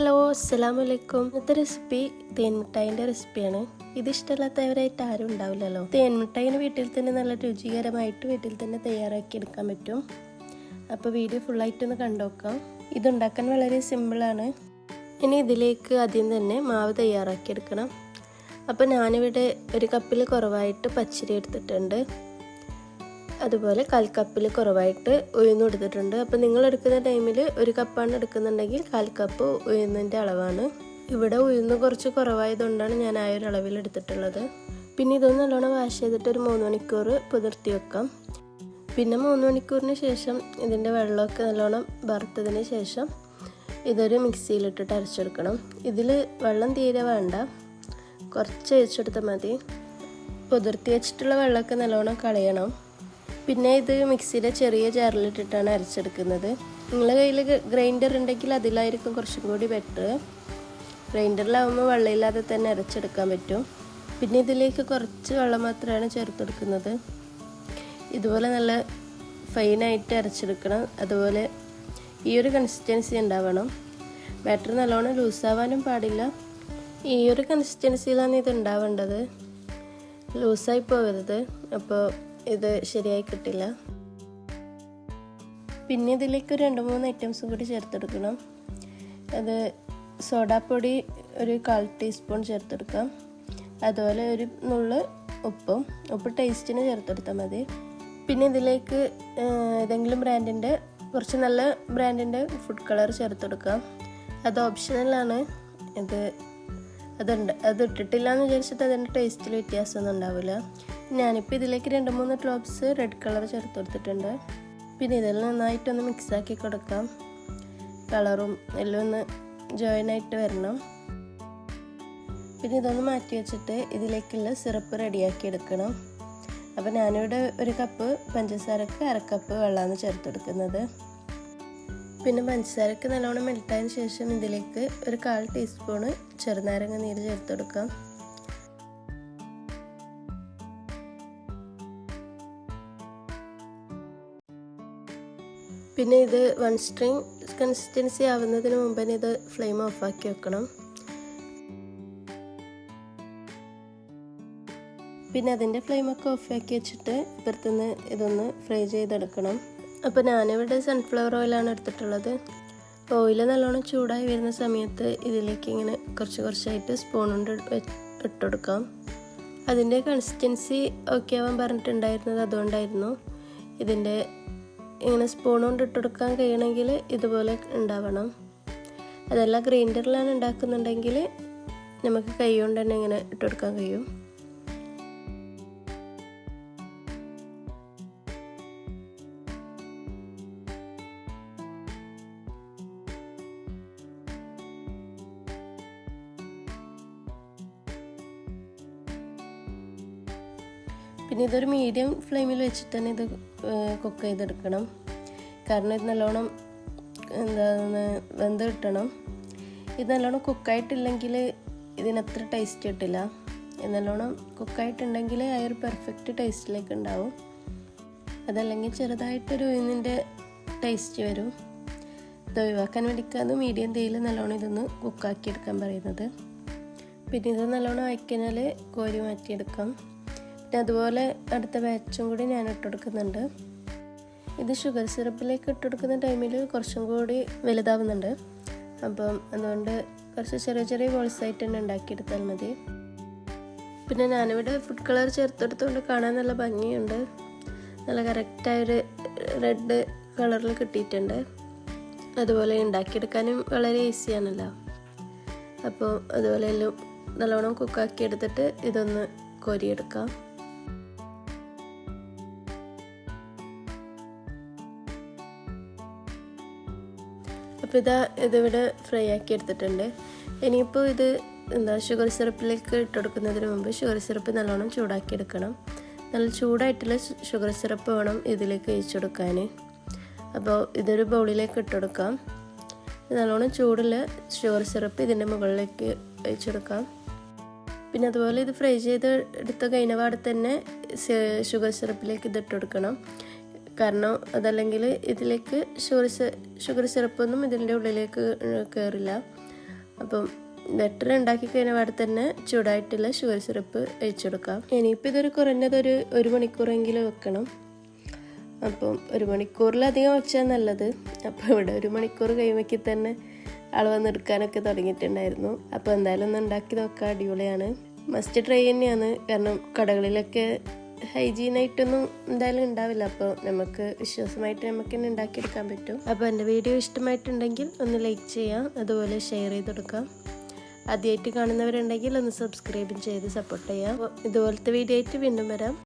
Hello അസ്സലാമലൈക്കും. ഇന്നത്തെ recipe തേൻമിഠായിൻ്റെ റെസിപ്പിയാണ്. ഇത് ഇഷ്ടമില്ലാത്തവരായിട്ട് ആരും ഉണ്ടാവില്ലല്ലോ. തേൻമിഠായിന് വീട്ടിൽ തന്നെ നല്ല രുചികരമായിട്ട് വീട്ടിൽ തന്നെ തയ്യാറാക്കി എടുക്കാൻ പറ്റും. അപ്പോൾ വീഡിയോ ഫുള്ളായിട്ടൊന്ന് കണ്ടുനോക്കാം. ഇതുണ്ടാക്കാൻ വളരെ സിമ്പിളാണ്. ഇനി ഇതിലേക്ക് ആദ്യം തന്നെ മാവ് തയ്യാറാക്കി എടുക്കണം. അപ്പോൾ ഞാനിവിടെ ഒരു കപ്പിൽ കുറവായിട്ട് പച്ചരി എടുത്തിട്ടുണ്ട്. അതുപോലെ 1/4 കപ്പിൽ കുറവായിട്ട് ഉഴുന്ന് എടുത്തിട്ടുണ്ട്. അപ്പോൾ നിങ്ങൾ എടുക്കുന്ന ടൈമിൽ 1 കപ്പാണ് എടുക്കുന്നുണ്ടെങ്കിൽ 1/4 കപ്പ് ഉഴുന്നിൻ്റെ അളവാണ്. ഇവിടെ ഉഴുന്ന് കുറച്ച് കുറവായതുകൊണ്ടാണ് ഞാൻ ആ ഒരു അളവിൽ എടുത്തിട്ടുള്ളത്. പിന്നെ ഇതൊന്ന് നല്ലോണം വാഷ് ചെയ്തിട്ട് ഒരു 3 മണിക്കൂർ പുതിർത്തി വെക്കാം. പിന്നെ 3 മണിക്കൂറിന് ശേഷം ഇതിൻ്റെ വെള്ളമൊക്കെ നല്ലോണം വറുത്തതിന് ശേഷം ഇതൊരു മിക്സിയിലിട്ടിട്ട് അരച്ചെടുക്കണം. ഇതിൽ വെള്ളം തീരെ വേണ്ട, കുറച്ച് ഒഴിച്ചെടുത്താൽ മതി. പുതിർത്തി വെച്ചിട്ടുള്ള വെള്ളമൊക്കെ നല്ലോണം കളയണം. പിന്നെ ഇത് മിക്സിയുടെ ചെറിയ ജാറിലിട്ടിട്ടാണ് അരച്ചെടുക്കുന്നത്. നിങ്ങളുടെ കയ്യിൽ ഗ്രൈൻഡർ ഉണ്ടെങ്കിൽ അതിലായിരിക്കും കുറച്ചും കൂടി ബെറ്റർ. ഗ്രൈൻഡറിലാവുമ്പോൾ വെള്ളമില്ലാതെ തന്നെ അരച്ചെടുക്കാൻ പറ്റും. പിന്നെ ഇതിലേക്ക് കുറച്ച് വെള്ളം മാത്രമാണ് ചേർത്തെടുക്കുന്നത്. ഇതുപോലെ നല്ല ഫൈനായിട്ട് അരച്ചെടുക്കണം. അതുപോലെ ഈ ഒരു കൺസിസ്റ്റൻസി ഉണ്ടാവണം. ബാറ്റർ നല്ലോണം ലൂസാവാനും പാടില്ല. ഈ ഒരു കൺസിസ്റ്റൻസിയിലാണ് ഇത് ഉണ്ടാവേണ്ടത്. ലൂസായി പോകരുത്, അപ്പോൾ ഇത് ശരിയായി കിട്ടില്ല. പിന്നെ ഇതിലേക്ക് 2-3 ഐറ്റംസും കൂടി ചേർത്തെടുക്കണം. അത് സോഡാപ്പൊടി ഒരു 1/4 ടീസ്പൂൺ ചേർത്തെടുക്കാം. അതുപോലെ ഒരു നുള്ള് ഉപ്പ് ടേസ്റ്റിന് ചേർത്തെടുത്താൽ മതി. പിന്നെ ഇതിലേക്ക് ഏതെങ്കിലും ബ്രാൻഡിൻ്റെ കുറച്ച് നല്ല ബ്രാൻഡിൻ്റെ ഫുഡ് കളർ ചേർത്തെടുക്കാം. അത് ഓപ്ഷണലാണ്. അത് ഇട്ടിട്ടില്ല എന്ന് വിചാരിച്ചിട്ട് അതിൻ്റെ ടേസ്റ്റിൽ വ്യത്യാസമൊന്നും ഉണ്ടാവില്ല. ഞാനിപ്പോൾ ഇതിലേക്ക് 2-3 ഡ്രോപ്സ് റെഡ് കളർ ചേർത്ത് കൊടുത്തിട്ടുണ്ട്. പിന്നെ ഇതെല്ലാം നന്നായിട്ടൊന്ന് മിക്സാക്കി കൊടുക്കാം. കളറും എല്ലാം ഒന്ന് ജോയിനായിട്ട് വരണം. പിന്നെ ഇതൊന്ന് മാറ്റി വെച്ചിട്ട് ഇതിലേക്കുള്ള സിറപ്പ് റെഡിയാക്കി എടുക്കണം. അപ്പോൾ ഞാനിവിടെ 1 കപ്പ് പഞ്ചസാരക്ക് 1/2 കപ്പ് വെള്ളമാണ് ചേർത്തെടുക്കുന്നത്. പിന്നെ പഞ്ചസാരക്ക് നല്ലോണം മെൽറ്റായതിന് ശേഷം ഇതിലേക്ക് ഒരു 1/4 ടീസ്പൂണ് ചെറുനാരങ്ങ നീര് ചേർത്തെടുക്കാം. പിന്നെ ഇത് 1 സ്ട്രിങ് കൺസിസ്റ്റൻസി ആവുന്നതിന് മുമ്പ് തന്നെ ഇത് ഫ്ലെയിം ഓഫാക്കി വെക്കണം. പിന്നെ അതിൻ്റെ ഫ്ലെയിമൊക്കെ ഓഫാക്കി വെച്ചിട്ട് ഇപ്പുറത്തുനിന്ന് ഇതൊന്ന് ഫ്രൈ ചെയ്തെടുക്കണം. അപ്പോൾ ഞാനിവിടെ സൺഫ്ലവർ ഓയിലാണ് എടുത്തിട്ടുള്ളത്. ഓയിൽ നല്ലോണം ചൂടായി വരുന്ന സമയത്ത് ഇതിലേക്ക് ഇങ്ങനെ കുറച്ചായിട്ട് സ്പൂൺ കൊണ്ട് ഇട്ടുകൊടുക്കാം. അതിൻ്റെ കൺസിസ്റ്റൻസി ഓക്കെ ആവാൻ പറഞ്ഞിട്ടുണ്ടായിരുന്നത് അതുകൊണ്ടായിരുന്നു. ഇതിൻ്റെ ഇങ്ങനെ സ്പൂൺ കൊണ്ട് ഇട്ടുകൊടുക്കാൻ കഴിയണമെങ്കിൽ ഇതുപോലെ ഉണ്ടാവണം. അതല്ല ഗ്രൈൻഡറിലാണ് ഉണ്ടാക്കുന്നുണ്ടെങ്കിൽ നമുക്ക് കൈ കൊണ്ട് തന്നെ ഇങ്ങനെ ഇട്ടുകൊടുക്കാൻ കഴിയും. പിന്നെ ഇതൊരു മീഡിയം ഫ്ലെയിമിൽ വെച്ചിട്ട് തന്നെ ഇത് കുക്ക് ചെയ്തെടുക്കണം. കാരണം ഇത് നല്ലോണം വെന്ത് കിട്ടണം. ഇത് നല്ലോണം കുക്കായിട്ടില്ലെങ്കിൽ ഇതിനത്ര ടേസ്റ്റ് കിട്ടില്ല. നല്ലോണം കുക്കായിട്ടുണ്ടെങ്കിൽ ആ ഒരു പെർഫെക്റ്റ് ടേസ്റ്റിലേക്ക് ഉണ്ടാവും. അതല്ലെങ്കിൽ ചെറുതായിട്ടൊരു ഉഴുന്നിൻ്റെ ടേസ്റ്റ് വരും. ഇത് ഒഴിവാക്കാൻ വേണ്ടിക്കാണ് മീഡിയം തീയിൽ നല്ലോണം ഇതൊന്ന് കുക്കാക്കി എടുക്കാൻ പറയുന്നത്. പിന്നെ ഇത് നല്ലോണം ആയിക്കഴിഞ്ഞാൽ കോരി മാറ്റിയെടുക്കാം. അതുപോലെ അടുത്ത ബാച്ചും കൂടി ഞാൻ ഇട്ടുകൊടുക്കുന്നുണ്ട്. ഇത് ഷുഗർ സിറപ്പിലേക്ക് ഇട്ടുകൊടുക്കുന്ന ടൈമിൽ കുറച്ചും കൂടി വലുതാവുന്നുണ്ട്. അപ്പം അതുകൊണ്ട് കുറച്ച് ചെറിയ ബോൾസായിട്ട് തന്നെ ഉണ്ടാക്കിയെടുത്താൽ മതി. പിന്നെ ഞാനിവിടെ ഫുഡ് കളർ ചേർത്തെടുത്തുകൊണ്ട് കാണാൻ നല്ല ഭംഗിയുണ്ട്. നല്ല കറക്റ്റായൊരു റെഡ് കളറിൽ കിട്ടിയിട്ടുണ്ട്. അതുപോലെ ഉണ്ടാക്കിയെടുക്കാനും വളരെ ഈസിയാണല്ലോ. അപ്പോൾ അതുപോലെ എല്ലാം നല്ലോണം കുക്കാക്കി എടുത്തിട്ട് ഇതൊന്ന് കോരിയെടുക്കാം. അപ്പോൾ ഇതിവിടെ ഫ്രൈ ആക്കി എടുത്തിട്ടുണ്ട്. ഇനിയിപ്പോൾ ഇത് ഷുഗർ സിറപ്പിലേക്ക് ഇട്ടുകൊടുക്കുന്നതിന് മുമ്പ് ഷുഗർ സിറപ്പ് നല്ലോണം ചൂടാക്കി എടുക്കണം. നല്ല ചൂടായിട്ടുള്ള ഷുഗർ സിറപ്പ് വേണം ഇതിലേക്ക് ഒഴിച്ചു കൊടുക്കാൻ. അപ്പോൾ ഇതൊരു ബൗളിലേക്ക് ഇട്ടുകൊടുക്കാം. നല്ലോണം ചൂടുള്ള ഷുഗർ സിറപ്പ് ഇതിൻ്റെ മുകളിലേക്ക് ഒഴിച്ചെടുക്കാം. പിന്നെ അതുപോലെ ഇത് ഫ്രൈ ചെയ്ത് എടുത്ത കഴിഞ്ഞപാടെ തന്നെ ഷുഗർ സിറപ്പിലേക്ക് ഇതിട്ട് കൊടുക്കണം. കാരണം അതല്ലെങ്കിൽ ഇതിലേക്ക് ഷുഗർ സിറപ്പൊന്നും ഇതിൻ്റെ ഉള്ളിലേക്ക് കയറില്ല. അപ്പം ബെറ്റർ ഉണ്ടാക്കി കഴിഞ്ഞ പാടെ തന്നെ ചൂടായിട്ടുള്ള ഷുഗർ സിറപ്പ് ഒഴിച്ചു കൊടുക്കാം. ഇനിയിപ്പോൾ ഇതൊരു കുറഞ്ഞതൊരു 1 മണിക്കൂറെങ്കിലും വെക്കണം. അപ്പം 1 മണിക്കൂറിലധികം വെച്ചാൽ നല്ലത്. അപ്പോൾ ഇവിടെ 1 മണിക്കൂർ കഴിയുമ്പോഴേക്ക് തന്നെ ആൾ വന്നെടുക്കാനൊക്കെ തുടങ്ങിയിട്ടുണ്ടായിരുന്നു. അപ്പോൾ എന്തായാലും ഒന്ന് ഉണ്ടാക്കി നോക്കാം, അടിപൊളിയാണ്. മസ്റ്റ് ട്രൈ തന്നെയാണ്. കാരണം കടകളിലൊക്കെ ഹൈജീനായിട്ടൊന്നും എന്തായാലും ഉണ്ടാവില്ല. അപ്പോൾ നമുക്ക് വിശ്വാസമായിട്ട് നമുക്ക് തന്നെ ഉണ്ടാക്കിയെടുക്കാൻ പറ്റും. അപ്പോൾ എൻ്റെ വീഡിയോ ഇഷ്ടമായിട്ടുണ്ടെങ്കിൽ ഒന്ന് ലൈക്ക് ചെയ്യാം, അതുപോലെ ഷെയർ ചെയ്ത് കൊടുക്കാം. ആദ്യമായിട്ട് കാണുന്നവരുണ്ടെങ്കിൽ ഒന്ന് സബ്സ്ക്രൈബും ചെയ്ത് സപ്പോർട്ട് ചെയ്യാം. ഇതുപോലത്തെ വീഡിയോ ആയിട്ട് വീണ്ടും വരാം.